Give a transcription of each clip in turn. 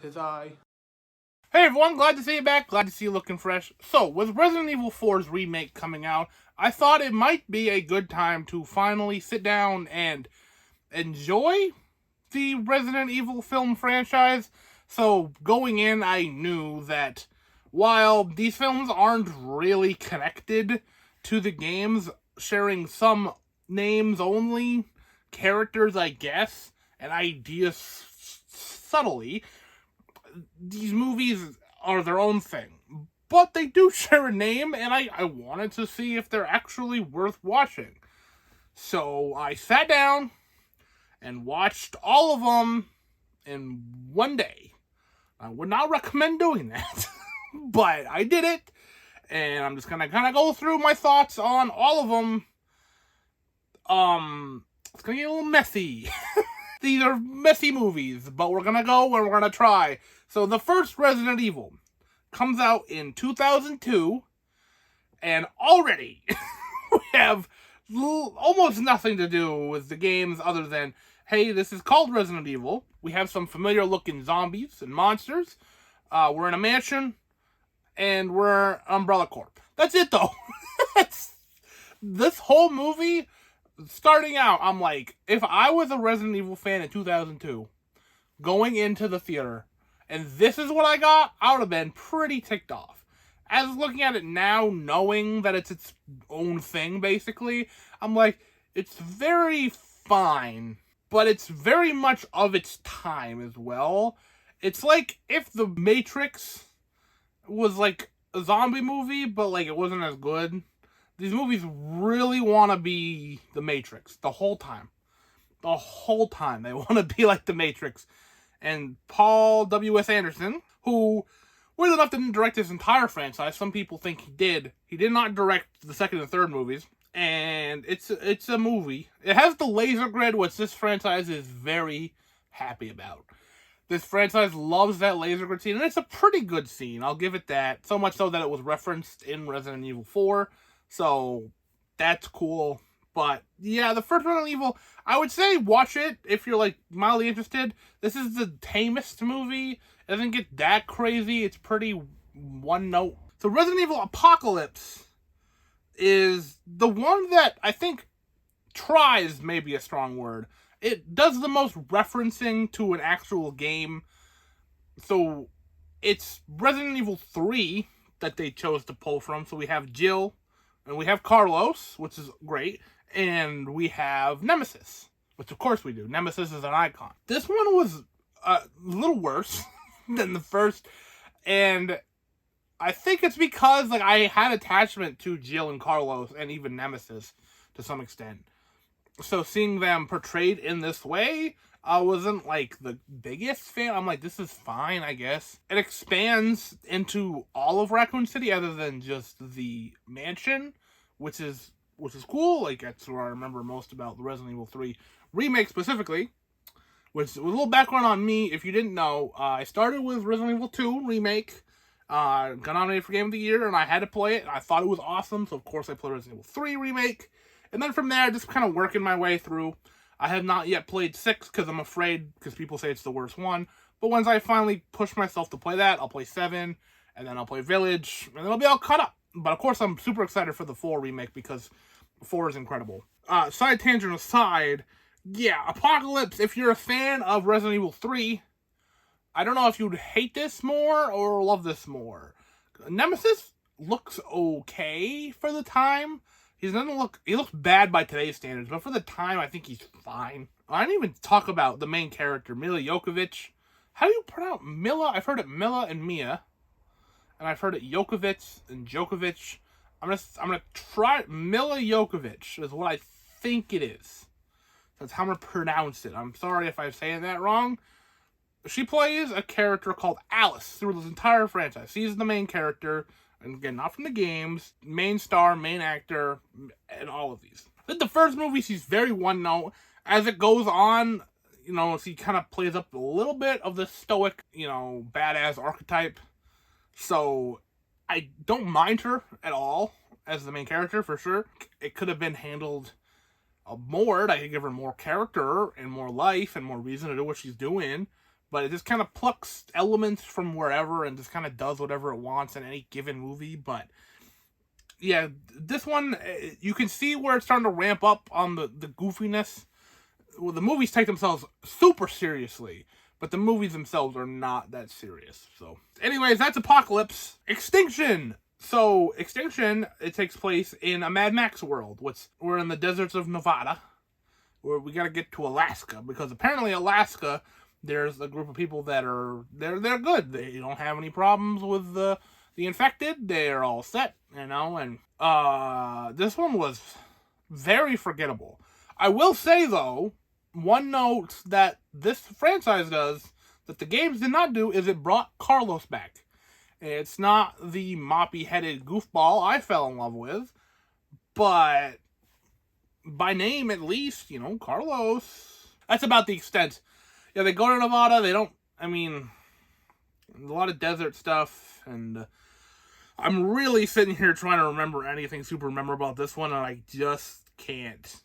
'Tis I. Hey everyone, glad to see you back. Glad to see you looking fresh. So, with Resident Evil 4's remake coming out, I thought it might be a good time to finally sit down and enjoy the Resident Evil film franchise. So, going in, I knew that while these films aren't really connected to the games, sharing some names only, characters, I guess, and ideas subtly, these movies are their own thing. But they do share a name, and I wanted to see if they're actually worth watching. So I sat down and watched all of them in one day. I would not recommend doing that, but I did it, and I'm just gonna kind of go through my thoughts on all of them. It's gonna get a little messy. These are messy movies, but we're gonna go and we're gonna try. So the first Resident Evil comes out in 2002, and already we have almost nothing to do with the games other than, hey, this is called Resident Evil. We have some familiar looking zombies and monsters. We're in a mansion, and we're Umbrella Corp. That's it though. This whole movie, starting out, I'm like, if I was a Resident Evil fan in 2002, going into the theater, and this is what I got, I would have been pretty ticked off. As looking at it now, knowing that it's its own thing, basically, I'm like, it's very fine, but it's very much of its time as well. It's like if The Matrix was like a zombie movie, but like it wasn't as good. These movies really want to be The Matrix the whole time. The whole time they want to be like The Matrix. And Paul W.S. Anderson, who, weird enough, didn't direct this entire franchise. Some people think he did. He did not direct the second and third movies. And it's a movie. It has the laser grid, which this franchise is very happy about. This franchise loves that laser grid scene, and it's a pretty good scene. I'll give it that. So much so that it was referenced in Resident Evil 4. So that's cool. But yeah, the first Resident Evil, I would say watch it if you're like mildly interested. This is the tamest movie. It doesn't get that crazy. It's pretty one note. So Resident Evil Apocalypse is the one that I think tries, maybe a strong word. It does the most referencing to an actual game. So it's Resident Evil 3 that they chose to pull from. So we have Jill, and we have Carlos, which is great. And we have Nemesis, which of course we do. Nemesis is an icon. This one was a little worse than the first, and I think it's because like I had attachment to Jill and Carlos and even Nemesis to some extent. So seeing them portrayed in this way, I wasn't like the biggest fan. I'm like, this is fine, I guess. It expands into all of Raccoon City other than just the mansion, which is cool. Like, that's what I remember most about the Resident Evil 3 remake specifically. Which, with a little background on me, if you didn't know, I started with Resident Evil 2 remake. Got nominated for Game of the Year, and I had to play it, and I thought it was awesome, so of course I played Resident Evil 3 remake. And then from there, just kind of working my way through. I have not yet played 6, because I'm afraid, because people say it's the worst one. But once I finally push myself to play that, I'll play 7, and then I'll play Village, and then I'll be all caught up. But of course, I'm super excited for the 4 remake, because 4 is incredible. Side tangent aside, yeah, Apocalypse, if you're a fan of Resident Evil 3, I don't know if you'd hate this more or love this more. Nemesis looks okay for the time. He looks bad by today's standards, but for the time, I think he's fine. I didn't even talk about the main character, Mila Jovovich. How do you pronounce Mila? I've heard it Mila and Mia, and I've heard it Jovovich and Djokovic. I'm gonna try Mila Jovovich is what I think it is. That's how I'm gonna pronounce it. I'm sorry if I'm saying that wrong. She plays a character called Alice through this entire franchise. She's the main character, and again, not from the games. Main star, main actor, and all of these. In the first movie, she's very one note. As it goes on, you know, she kind of plays up a little bit of the stoic, you know, badass archetype. So I don't mind her at all as the main character, for sure. It could have been handled more. I could give her more character and more life and more reason to do what she's doing. but it just kind of plucks elements from wherever and just kind of does whatever it wants in any given movie. But yeah, this one, you can see where it's starting to ramp up on the goofiness. Well, the movies take themselves super seriously, but the movies themselves are not that serious. So, anyways, that's Apocalypse. Extinction! So, Extinction, it takes place in a Mad Max world. We're in the deserts of Nevada, where we gotta get to Alaska, because apparently Alaska, there's a group of people that are, they're good. They don't have any problems with the infected. They're all set, and this one was very forgettable. I will say, though, one note that this franchise does that the games did not do is it brought Carlos back. It's not the moppy-headed goofball I fell in love with, but by name at least, Carlos. That's about the extent. Yeah, they go to Nevada, a lot of desert stuff, and I'm really sitting here trying to remember anything super memorable about this one, and I just can't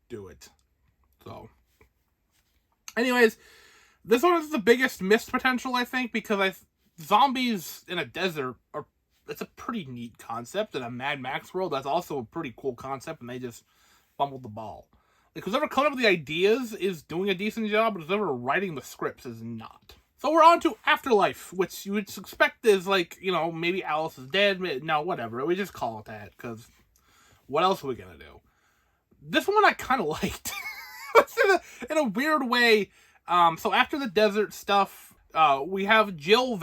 do it. So, anyways, this one is the biggest missed potential, I think, because zombies in a desert it's a pretty neat concept. In a Mad Max world, that's also a pretty cool concept, and they just fumbled the ball. Like, whoever coming up with the ideas is doing a decent job, but whoever writing the scripts is not. So we're on to Afterlife, which you would expect is maybe Alice is dead. No, whatever. We just call it that, because what else are we gonna do? This one I kind of liked. in a weird way. So after the desert stuff, we have not Jill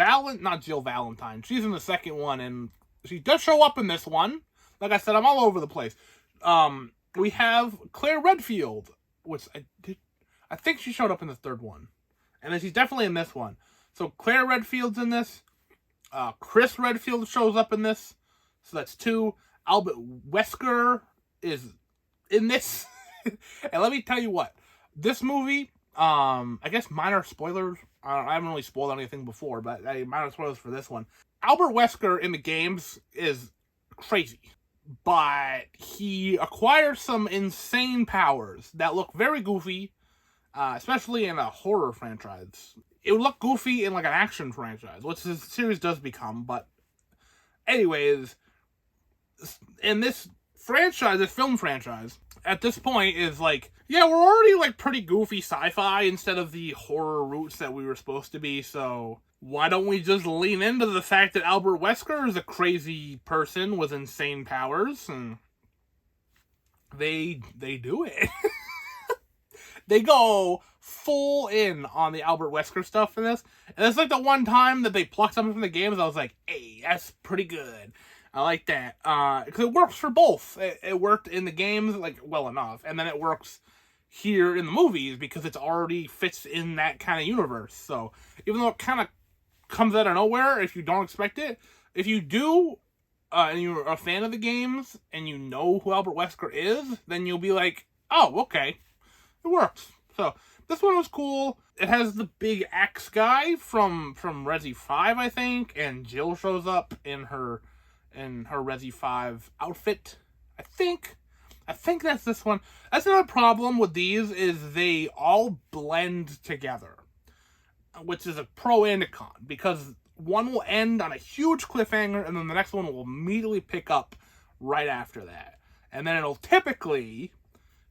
Valentine. She's in the second one, and she does show up in this one. Like I said, I'm all over the place. We have Claire Redfield, which I think she showed up in the third one. And then she's definitely in this one. So Claire Redfield's in this. Chris Redfield shows up in this. So that's 2. Albert Wesker is in this. And let me tell you what. This movie, I guess minor spoilers. I haven't really spoiled anything before, but minor spoilers for this one. Albert Wesker in the games is crazy. But he acquires some insane powers that look very goofy. Especially in a horror franchise. It would look goofy in an action franchise, which this series does become, but anyways, in this franchise, this film franchise, at this point is we're already pretty goofy sci-fi instead of the horror roots that we were supposed to be, so why don't we just lean into the fact that Albert Wesker is a crazy person with insane powers, and they do it. They go full in on the Albert Wesker stuff in this. And it's the one time that they plucked something from the games, I was like, hey, that's pretty good. I like that. Because it works for both. It worked in the games, well enough. And then it works here in the movies because it's already fits in that kind of universe. So, even though it kind of comes out of nowhere if you don't expect it, if you do, and you're a fan of the games, and you know who Albert Wesker is, then you'll be like, oh, okay. It works. So, this one was cool. It has the big axe guy from Resi 5, I think, and Jill shows up in her Resi 5 outfit. I think that's this one. That's another problem with these, is they all blend together, which is a pro and a con, because one will end on a huge cliffhanger, and then the next one will immediately pick up right after that. And then it'll typically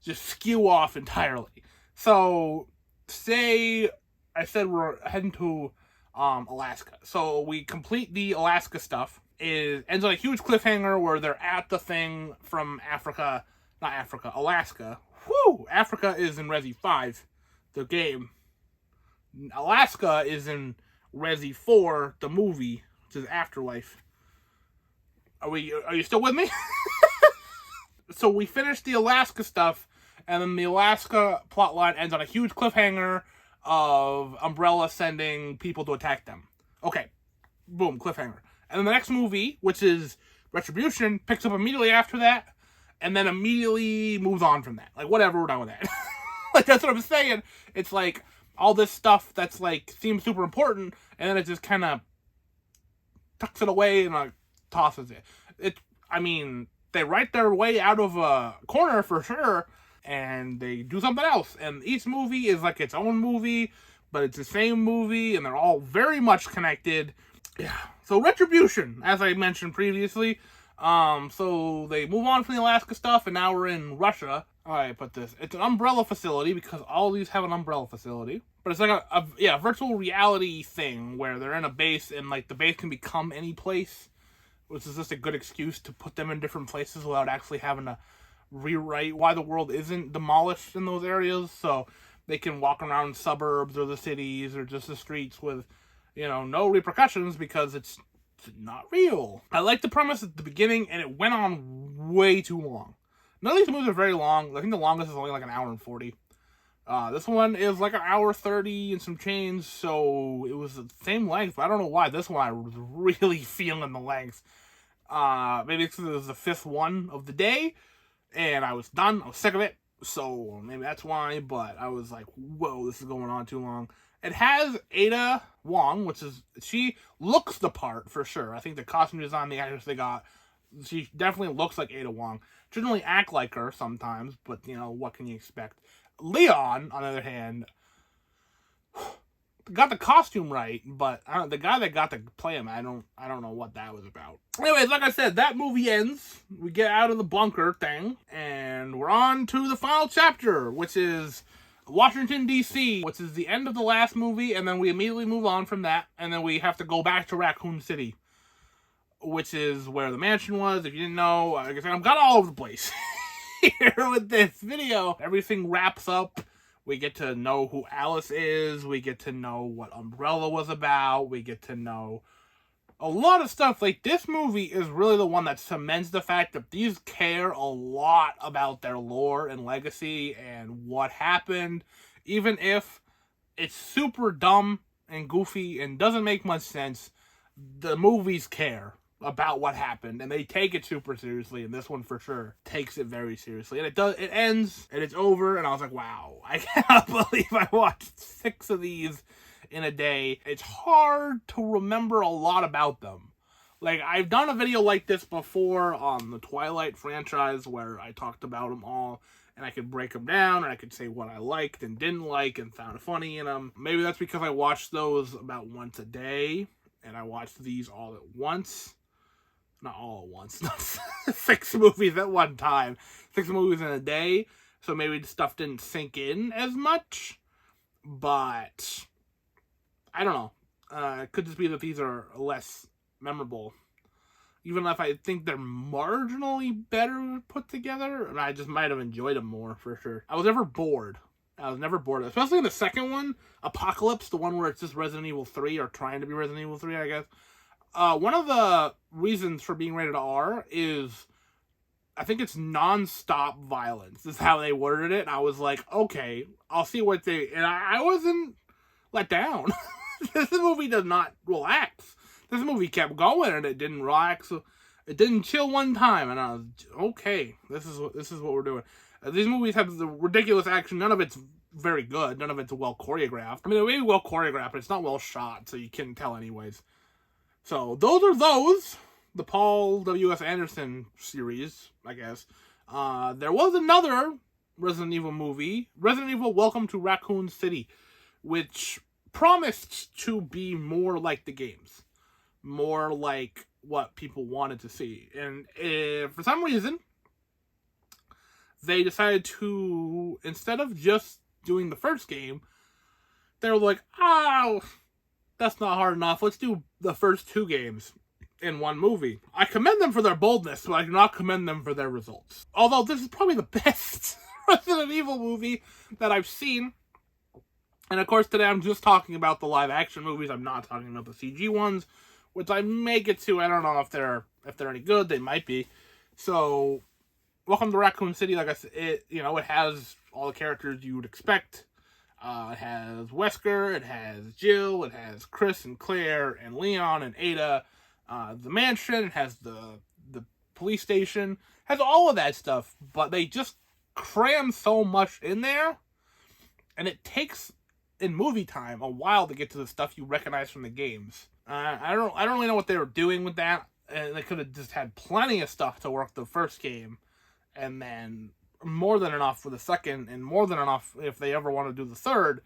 just skew off entirely. So, say I said we're heading to Alaska. So we complete the Alaska stuff. It ends on a huge cliffhanger where they're at the thing from Alaska. Whew! Africa is in Resi 5, the game. Alaska is in Resi 4, the movie, which is Afterlife. Are you still with me? So we finished the Alaska stuff, and then the Alaska plotline ends on a huge cliffhanger of Umbrella sending people to attack them. Okay. Boom, cliffhanger. And then the next movie, which is Retribution, picks up immediately after that, and then immediately moves on from that. Whatever, we're done with that. That's what I'm saying. It's all this stuff that's seems super important, and then it just kind of tucks it away and tosses it. They write their way out of a corner for sure, and they do something else. And each movie is its own movie but it's the same movie, and they're all very much connected. Yeah. So Retribution, as I mentioned previously, so they move on from the Alaska stuff, and now we're in Russia. All right, put this. It's an umbrella facility because all these have an umbrella facility, but it's like a virtual reality thing where they're in a base, and like the base can become any place, which is just a good excuse to put them in different places without actually having to rewrite why the world isn't demolished in those areas. So they can walk around suburbs or the cities or just the streets with, no repercussions because it's not real. I like the premise at the beginning, and it went on way too long. None of these movies are very long. I think the longest is only like an hour and 40. This one is like an hour 30 and some change, so it was the same length, but I don't know why. This one I was really feeling the length. Maybe it's because it was the 5th one of the day, and I was done. I was sick of it, so maybe that's why, but I was like, whoa, this is going on too long. It has Ada Wong, she looks the part for sure. I think the costume design, the actress they got, she definitely looks like Ada Wong. She doesn't really act like her sometimes, but, what can you expect? Leon, on the other hand, got the costume right, but the guy that got to play him, I don't know what that was about. Anyways, like I said, that movie ends. We get out of the bunker thing, and we're on to the final chapter, which is Washington, D.C., which is the end of the last movie, and then we immediately move on from that, and then we have to go back to Raccoon City, which is where the mansion was. If you didn't know, like I said, I've got all over the place here with this video. Everything wraps up. We get to know who Alice is. We get to know what Umbrella was about. We get to know a lot of stuff. Like, this movie is really the one that cements the fact that these care a lot about their lore and legacy and what happened, even if it's super dumb and goofy and doesn't make much sense. The movies care about what happened, and they take it super seriously, and this one for sure takes it very seriously. And it ends, and it's over, and I was like, wow, I cannot believe I watched 6 of these in a day. It's hard to remember a lot about them. Like, I've done a video like this before on the Twilight franchise where I talked about them all, and I could break them down, and I could say what I liked and didn't like and found funny in them. Maybe that's because I watched those about once a day, and I watched these all at once. Not all at once, not 6 movies at one time. 6 movies in a day, so maybe the stuff didn't sink in as much, but I don't know. It could just be that these are less memorable. Even if I think they're marginally better put together, and I just might have enjoyed them more, for sure. I was never bored. Especially in the second one, Apocalypse, the one where it's just Resident Evil 3, or trying to be Resident Evil 3, I guess. One of the reasons for being rated R is, I think it's non-stop violence, is how they worded it. And I was like, okay, I'll see what and I wasn't let down. This movie does not relax. This movie kept going, and it didn't relax. It didn't chill one time, and I was, okay, this is what we're doing. These movies have the ridiculous action. None of it's very good. None of it's well choreographed. I mean, it may be well choreographed, but it's not well shot, so you can't tell anyways. So, the Paul W.S. Anderson series, I guess. There was another Resident Evil movie, Resident Evil Welcome to Raccoon City, which promised to be more like the games. More like what people wanted to see. And for some reason, they decided to, instead of just doing the first game, they were like, oh, that's not hard enough. Let's do the first 2 games in one movie. I commend them for their boldness, but I do not commend them for their results. Although this is probably the best Resident Evil movie that I've seen. And of course, today I'm just talking about the live action movies. I'm not talking about the CG ones, which I may get to. I don't know if they're any good. They might be. So, Welcome to Raccoon City. Like I said, it has all the characters you would expect. It has Wesker, it has Jill, it has Chris and Claire and Leon and Ada. The mansion, it has the police station, has all of that stuff, but they just cram so much in there, and it takes, in movie time, a while to get to the stuff you recognize from the games. I don't really know what they were doing with that, and they could have just had plenty of stuff to work the first game, and then more than enough for the second, and more than enough if they ever want to do the third.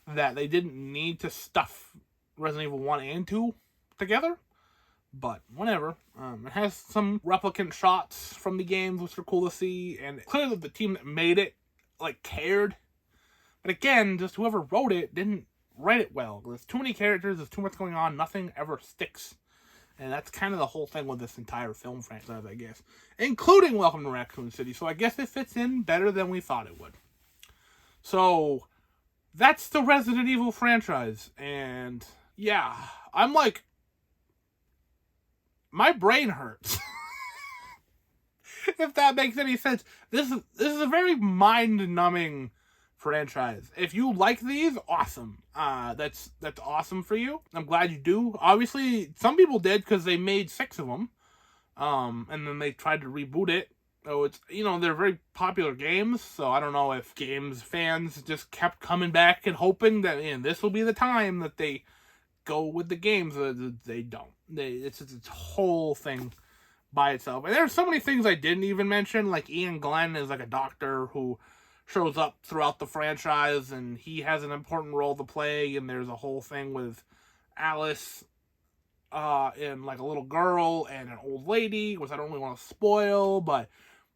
that they didn't need to stuff Resident Evil 1 and 2 together. But whatever. It has some replicant shots from the games, which are cool to see. And clearly the team that made it, like, cared. But again, just whoever wrote it didn't write it well. There's too many characters, there's too much going on, nothing ever sticks. And that's kind of the whole thing with this entire film franchise, I guess. Including Welcome to Raccoon City. So I guess it fits in better than we thought it would. So, that's the Resident Evil franchise. And, yeah, I'm like, my brain hurts. If that makes any sense. This is a very mind-numbing franchise. If you like these, awesome. That's awesome for you. I'm glad you do. Obviously, some people did because they made 6 of them. And then they tried to reboot it. So it's, they're very popular games, so I don't know if games fans just kept coming back and hoping that this will be the time that they go with the games. They don't. It's a whole thing by itself. And there's so many things I didn't even mention, like Ian Glenn is like a doctor who shows up throughout the franchise, and he has an important role to play, and there's a whole thing with Alice and like a little girl and an old lady, which I don't really want to spoil, but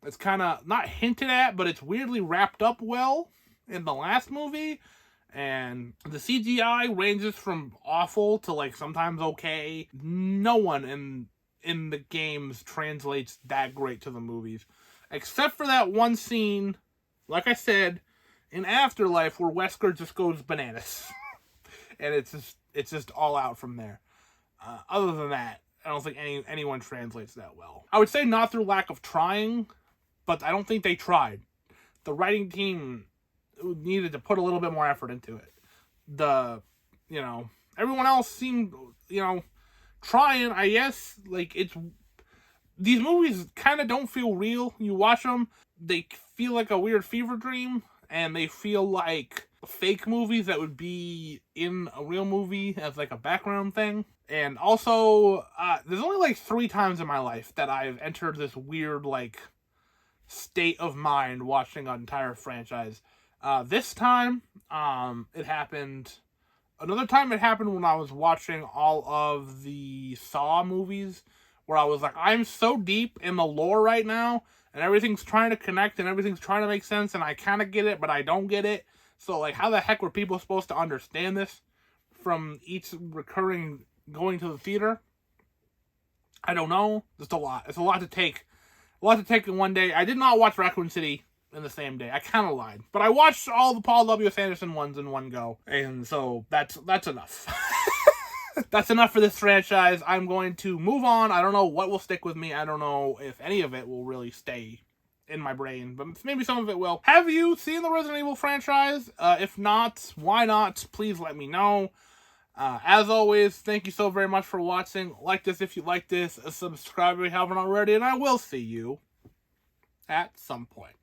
it's kind of not hinted at, but it's weirdly wrapped up well in the last movie. And the CGI ranges from awful to like sometimes okay. No one in the games translates that great to the movies, except for that one scene, like I said, in Afterlife where Wesker just goes bananas, and it's just all out from there. Other than that, I don't think anyone translates that well. I would say not through lack of trying, but I don't think they tried. The writing team needed to put a little bit more effort into it. Everyone else seemed, trying, I guess. Like, these movies kind of don't feel real. You watch them, they feel like a weird fever dream, and they feel like fake movies that would be in a real movie as like a background thing. And also, there's only like 3 times in my life that I've entered this weird like state of mind watching an entire franchise. This time, it happened. Another time it happened when I was watching all of the Saw movies, where I was like, I'm so deep in the lore right now, and everything's trying to connect, and everything's trying to make sense, and I kind of get it, but I don't get it. So, like, how the heck were people supposed to understand this from each recurring going to the theater? I don't know. Just a lot. It's a lot to take. A lot to take in one day. I did not watch Raccoon City in the same day. I kind of lied. But I watched all the Paul W. Sanderson ones in one go. And so, that's enough. That's enough for this franchise. I'm going to move on. I don't know what will stick with me. I don't know if any of it will really stay in my brain, but maybe some of it will. Have you seen the Resident Evil franchise? If not, why not? Please let me know. As always, thank you so very much for watching. Like this if you like this. Subscribe if you haven't already, and I will see you at some point.